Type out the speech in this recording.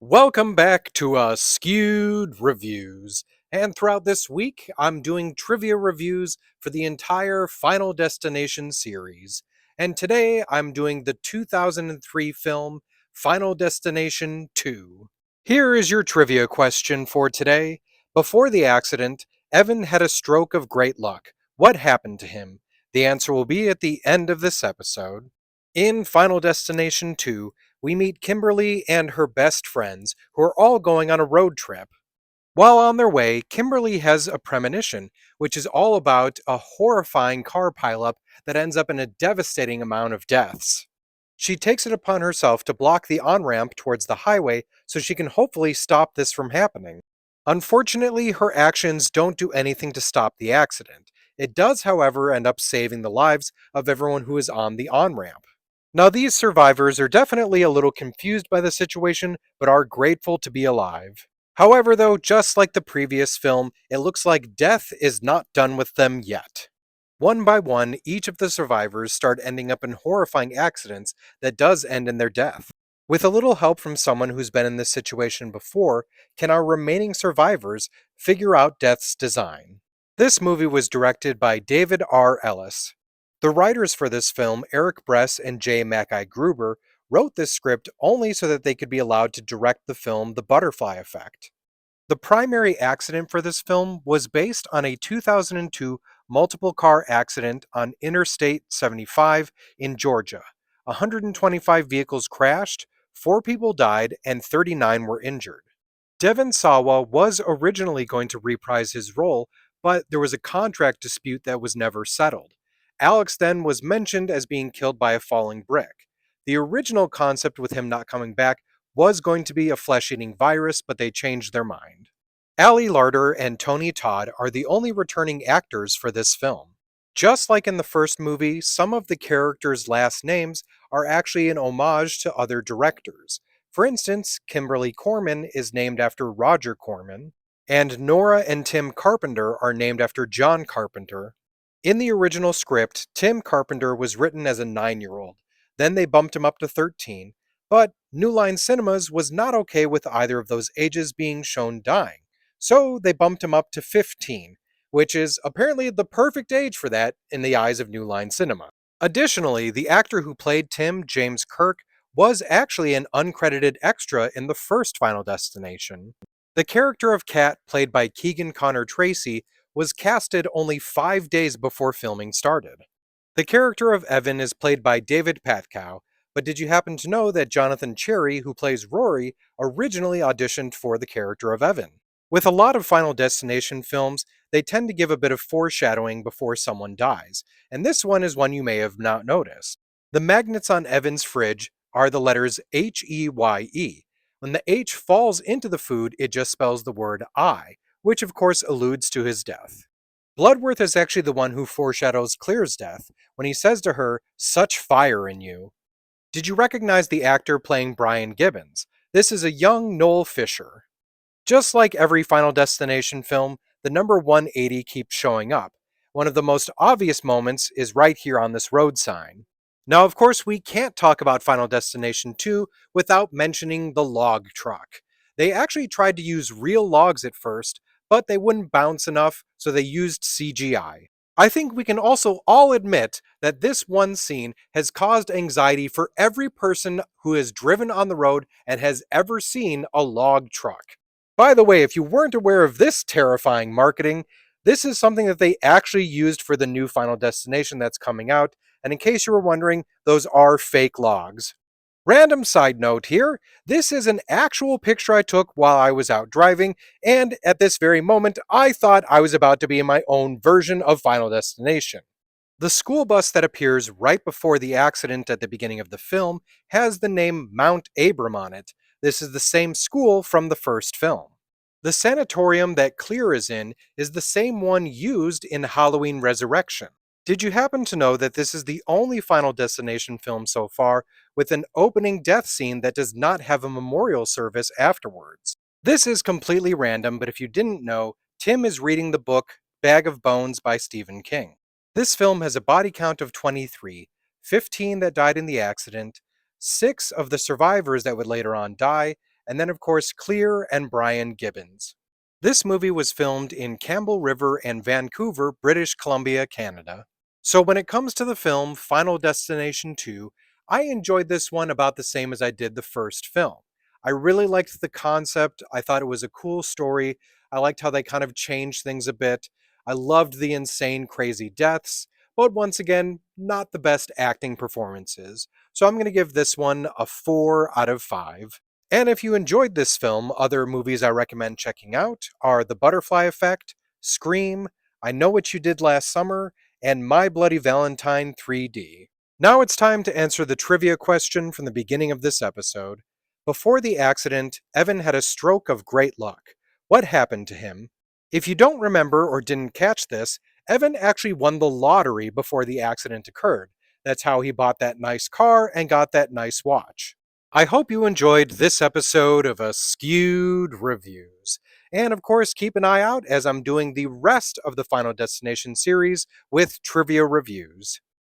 Welcome back to Askewed Reviews. And throughout this week, I'm doing trivia reviews for the entire Final Destination series. And today, I'm doing the 2003 film Final Destination 2. Here is your trivia question for today. Before the accident, Evan had a stroke of great luck. What happened to him? The answer will be at the end of this episode. In Final Destination 2, we meet Kimberly and her best friends, who are all going on a road trip. While on their way, Kimberly has a premonition, which is all about a horrifying car pileup that ends up in a devastating amount of deaths. She takes it upon herself to block the on ramp towards the highway so she can hopefully stop this from happening. Unfortunately, her actions don't do anything to stop the accident. It does, however, end up saving the lives of everyone who is on the on ramp. Now, these survivors are definitely a little confused by the situation, but are grateful to be alive. However, though, just like the previous film, it looks like death is not done with them yet. One by one, each of the survivors start ending up in horrifying accidents that does end in their death. With a little help from someone who's been in this situation before, can our remaining survivors figure out death's design? This movie was directed by David R. Ellis. The writers for this film, Eric Bress and J. Mackay Gruber, wrote this script only so that they could be allowed to direct the film The Butterfly Effect. The primary accident for this film was based on a 2002 multiple car accident on Interstate 75 in Georgia. 125 vehicles crashed, 4 people died, and 39 were injured. Devon Sawa was originally going to reprise his role, but there was a contract dispute that was never settled. Alex then was mentioned as being killed by a falling brick. The original concept with him not coming back was going to be a flesh-eating virus, but they changed their mind. Ali Larter and Tony Todd are the only returning actors for this film. Just like in the first movie, some of the characters' last names are actually an homage to other directors. For instance, Kimberly Corman is named after Roger Corman, and Nora and Tim Carpenter are named after John Carpenter. In the original script, Tim Carpenter was written as a 9-year-old. Then they bumped him up to 13, but New Line Cinemas was not okay with either of those ages being shown dying. So they bumped him up to 15, which is apparently the perfect age for that in the eyes of New Line Cinema. Additionally, the actor who played Tim, James Kirk, was actually an uncredited extra in the first Final Destination. The character of Kat, played by Keegan Connor Tracy, was casted only 5 days before filming started. The character of Evan is played by David Patkow, but did you happen to know that Jonathan Cherry, who plays Rory, originally auditioned for the character of Evan? With a lot of Final Destination films, they tend to give a bit of foreshadowing before someone dies, and this one is one you may have not noticed. The magnets on Evan's fridge are the letters H-E-Y-E. When the H falls into the food, it just spells the word I, which of course alludes to his death. Bloodworth is actually the one who foreshadows Claire's death when he says to her, "Such fire in you." Did you recognize the actor playing Brian Gibbons? This is a young Noel Fisher. Just like every Final Destination film, the number 180 keeps showing up. One of the most obvious moments is right here on this road sign. Now, of course, we can't talk about Final Destination 2 without mentioning the log truck. They actually tried to use real logs at first, but they wouldn't bounce enough, so they used CGI. I think we can also all admit that this one scene has caused anxiety for every person who has driven on the road and has ever seen a log truck. By the way, if you weren't aware of this terrifying marketing, this is something that they actually used for the new Final Destination that's coming out, and in case you were wondering, those are fake logs. Random side note here, this is an actual picture I took while I was out driving, and at this very moment, I thought I was about to be in my own version of Final Destination. The school bus that appears right before the accident at the beginning of the film has the name Mount Abram on it. This is the same school from the first film. The sanatorium that Clear is in is the same one used in Halloween Resurrection. Did you happen to know that this is the only Final Destination film so far with an opening death scene that does not have a memorial service afterwards? This is completely random, but if you didn't know, Tim is reading the book Bag of Bones by Stephen King. This film has a body count of 23, 15 that died in the accident, 6 of the survivors that would later on die, and then, of course, Clear and Brian Gibbons. This movie was filmed in Campbell River and Vancouver, British Columbia, Canada. So when it comes to the film Final Destination 2, I enjoyed this one about the same as I did the first film. I really liked the concept. I thought it was a cool story. I liked how they kind of changed things a bit. I loved the insane, crazy deaths, but once again, not the best acting performances. So I'm going to give this one a 4 out of 5. And if you enjoyed this film, other movies I recommend checking out are The Butterfly Effect, Scream, I Know What You Did Last Summer, and My Bloody Valentine 3D. Now it's time to answer the trivia question from the beginning of this episode. Before the accident, Evan had a stroke of great luck. What happened to him? If you don't remember or didn't catch this, Evan actually won the lottery before the accident occurred. That's how he bought that nice car and got that nice watch. I hope you enjoyed this episode of Askewed Reviews. And of course, keep an eye out as I'm doing the rest of the Final Destination series with trivia reviews.